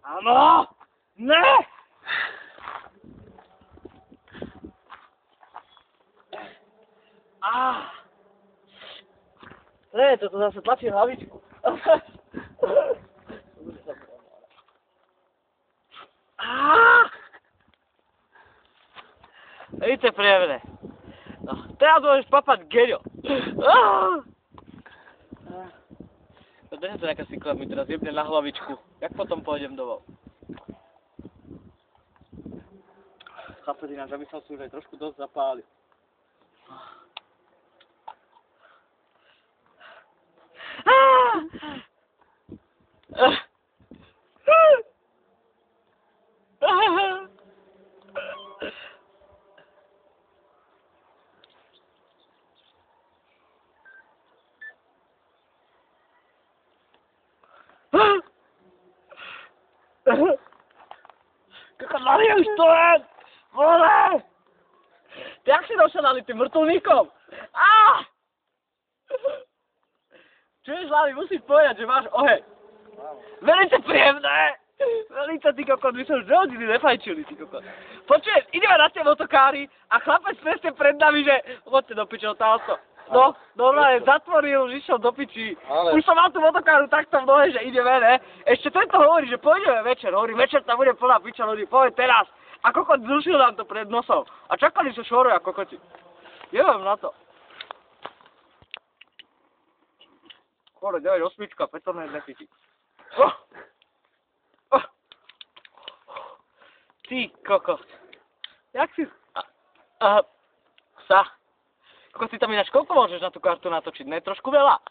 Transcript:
Áno! Ne! Ne, toto zase tlačí hlavičku. Víte, príjemné. No, teraz môžeš papať geľo. No, drža to nejaká sikla mi teraz jebne na hlavičku. Jak potom pôjdem domov? Chlapec ináč, aby som si už aj trošku dosť zapálil. Kako nalije už to je! Vole! Ty jak si došel nalitým vrtuľníkom? Čuješ, Lali, musíš povedať, že máš oheň. Velice príjemné! Velice, ty kokot, my sme už 2 hodiny nefajčili, ty kokot. Počujem, ideme na tie motokári a chlapec presne pred nami, že poďte do piče, otázko. No, normálne zatvoril, už išiel do piči. Ale... Už som mal tú motokáru takto v nohe, že ideme, ne? Ešte tento hovorí, že pôjdeme večer, hovorí, večer tam bude plná piča ľudí, poď teraz. A kokot zrušil nám to pred nosom. A čakali, že šorujú a kokoti. Jevám na to. Kore, 9-8, preto ne nepiči. Ty kokot. Jak si... Sa. Ako si tam ináč, koľko môžeš na tú kartu natočiť? Ne, trošku veľa.